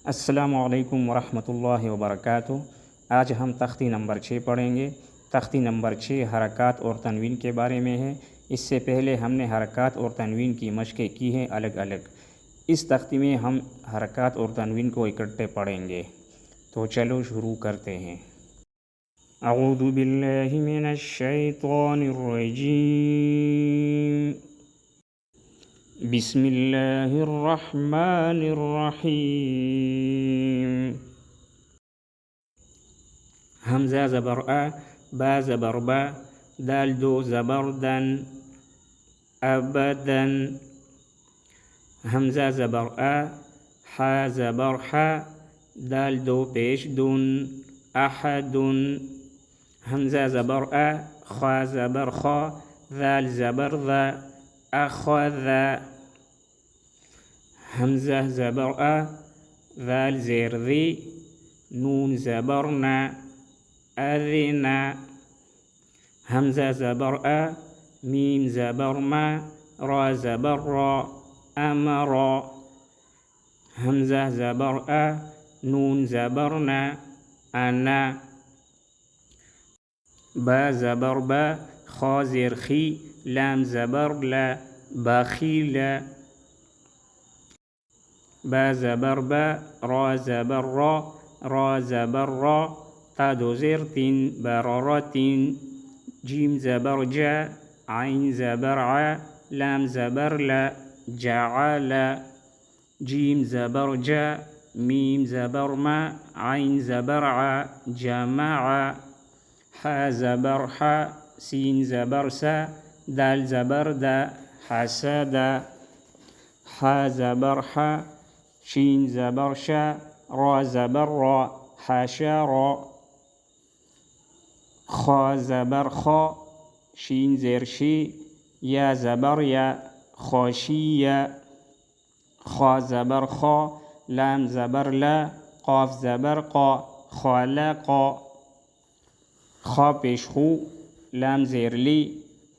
अस्सलामुअलैकुम वरहमतुल्लाहि वबरकातुहू। आज हम तख्ती नंबर 6 पढ़ेंगे। तख्ती नंबर 6 हरकत और तनवीन के बारे में है। इससे पहले हमने हरकत और तनवीन की मशक़ें की हैं अलग अलग। इस तख्ती में हम हरकत और तनवीन को इकट्ठे पढ़ेंगे। तो चलो शुरू करते हैं। अऊज़ु बिल्लाहि मिनश शैतानिर रजीम। बिस्मिल्लाहिर रहमानिर रहीम। हमज़ा ज़बर आ, बा ज़बर बा, दाल दो ज़बर दन, अबदन। हमज़ा ज़बर आ, हा ज़बर हा, दाल दो पेश दुन, अहदुन। हमज़ा ज़बर आ, खा ज़बर खा, दाल ज़बर दा, अख़ज़। हमज़ा ज़बर आ, दाल ज़ेर दी, नून ज़बर ना, अज़िना। हमज़ा ज़बर आ, मीम ज़बर मा, रा ज़बर रा, अमरा। हमज़ा ज़बर आ, नून ज़बर ना, अना। बा ज़बर बा, खा ज़ेर खी, लाम ज़बर ला, बखीला। बा ज़बर बा, रा ज़बर रा, रा ज़बर रा, ता दो ज़ेर तीन, बररतीन। जीम ज़बर जा, आइन ज़बर आ, लाम ज़बर ला, जअला। जीम ज़बर जा, मीम ज़बर मा, आइन ज़बर आ, जमआ। हा ज़बर हा, सीन ज़बर सा, दाल ज़बर दा, हसदा। हा ज़बर हा, शीन ज़बर शा, रा ज़बर रा, हशरा। खा ज़बर खा, शीन ज़ेर शी, या ज़बर या, खाशिया। खा ज़बर खा, लाम ज़बर ला, क़ाफ ज़बर क़ा, खलक़ा। खा पेश खू, लाम ज़ेर ली,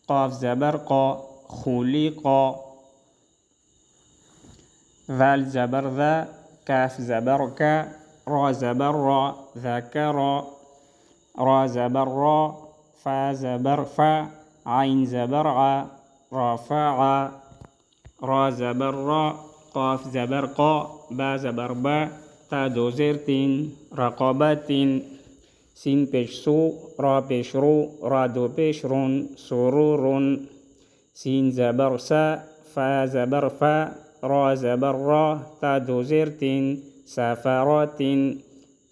क़ाफ ज़बर क़ा, खुलिक़ा। ذال ज़बर ذا، काफ ज़बर का, रा ज़बर रा, ذकरा। रा ज़बर रा, फा ज़बर फा, आइन ज़बर आ, रफ़ा। रा ज़बर रा, क़ाफ ज़बर क़ा, बा ज़बर बा, ता दो ज़ेर तीन, रक़बतिन। सीन पेश सू, रा पेश रू, रा दो पेश रुन, सुरूरुन। सीन ज़बर सा, फा ज़बर फा, रा ज़बर रा, ता दो ज़ेर तीन, सफ़रतिन।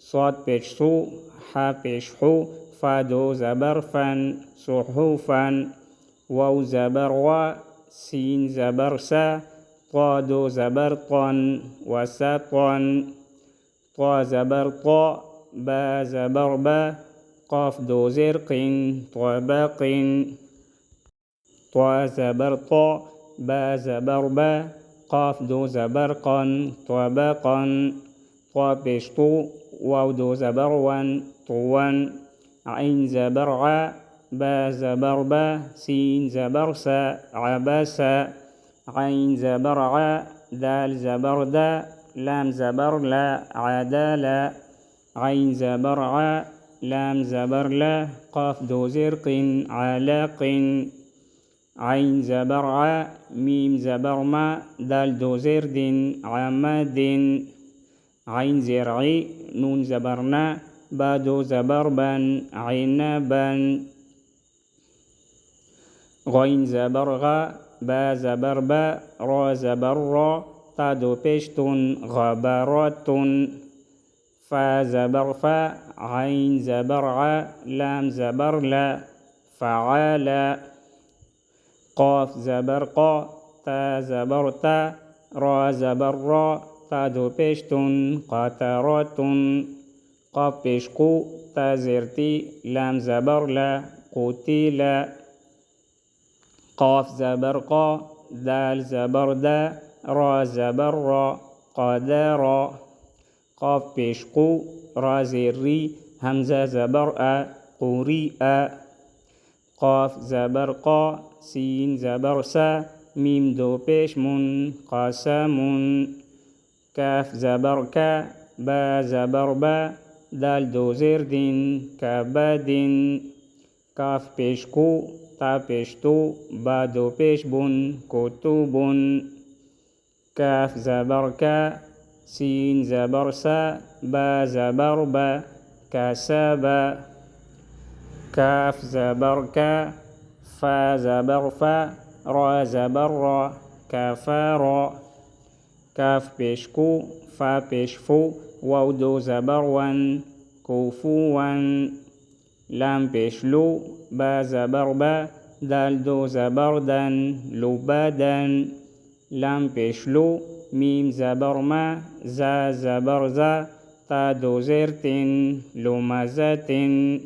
स्वाद पेश सू, हा पेश हू, फा दो ज़बर फन, सुहूफन। वाव ज़बर वा, सीन ज़बर सा, ता दो ज़बर तन, वसतन। ता ज़बर ता, बा ज़बर बा, क़ाफ दो ज़ेर क़िन, तबक़िन। ता ज़बर ता, बा ज़बर बा, क़ाफ दो ज़बर क़न, तबक़न। ता पेश तू, वाव दो ज़बर वन, तुवन। आइन ज़बर आ, बा ज़बर बा, सीन ज़बर सा, अबसा। आइन ज़बर आ, दाल ज़बर दा, लाम ज़बर ला, अदला। आइन ज़बर आ, लाम ज़बर ला, क़ाफ दो ज़ेर क़िन, अलक़िन। आइन ज़बर आ, मीम ज़बर मा, दाल दो ज़ेर दिन, अमदिन। आइन ज़ेर ई, नून ज़बर ना, बा दो ज़बर बन, इनबन। غين ज़बर गा, बा ज़बर बा, रा ज़बर रा, ता दो पेशतुन, गबरतुन। फा ज़बर फा, आइन ज़बर आ, लाम ज़बर ला, फ़अला। क़ाफ ज़बर क़ा, ता ज़बर ता, रा ज़बर रा, ता दो पेशतुन, क़तरतुन। क़ाफ पेश क़ू, ता ज़ेर ती, लाम ज़बर ला, क़ुतिला। क़ाफ ज़बर क़ा, दाल ज़बर दा, रा ज़बर रा, क़दरा। क़ाफ पेश क़ू, रा ज़ेर री, हमज़ा ज़बर आ, क़ुरिआ। क़ाफ ज़बर क़ा, सीन ज़बर सा, मीम दो पेश मुन, क़समुन। काफ ज़बर का, با زبر با دال دو زیر دین کبدین کاف پیش کو تا پیش تو با دو پیش بون کتبون کاف زبر کا سین زبر سا با زبر با کسبا کاف زبر کا فا زبر فا را زبر را کفارا کاف پیش کو فا پیش فو واو دو زبر ون کوفوان لام پیش لو با زبر با دال دو زبر دن لبدن لام پیش لو میم زبر ما زا زبر زا تا دو زیر تین لمزتن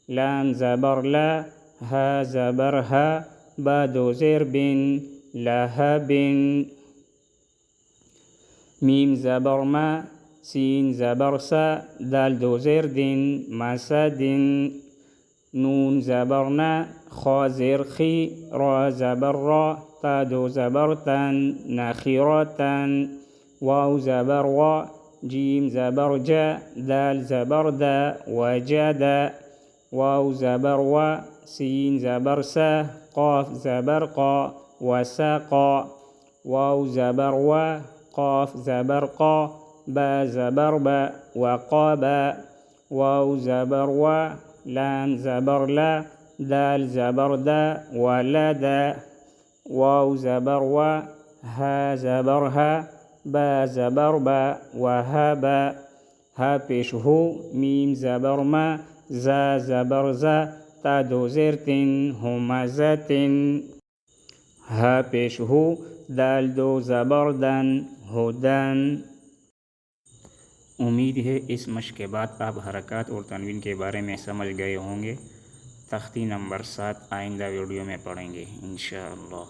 لام زبر لا ها زبر ها با دو زیر بن لهبن میم زبر ما سین زبر سا دال دو زیر دین مسدن نون زبر نا خا زیر خی را زبر را تا دو زبر تن نخیرتن واو زبر وا جیم زبر جا دال زبر دا وجدا واو زبر وا سین زبر سا قاف زبر قا وسقا واو زبر وا قاف زبر قا با زبر با وقابا واو زبر وا لام زبر لا دال زبر دا ولدا واو زبر وا ها زبر ها با زبر با وهبا ها پیش هو میم زبر ما زا زبر زا تا دو زیر تین همزتن ها پیش هو دال دو زبر دن هدن امید ہے اس مشق کے بعد آپ حرکات اور تنوین کے بارے میں سمجھ گئے ہوں گے تختی نمبر 7 آئندہ ویڈیو میں پڑھیں گے انشاءاللہ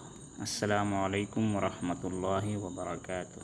السلام علیکم ورحمۃ اللہ وبرکاتہ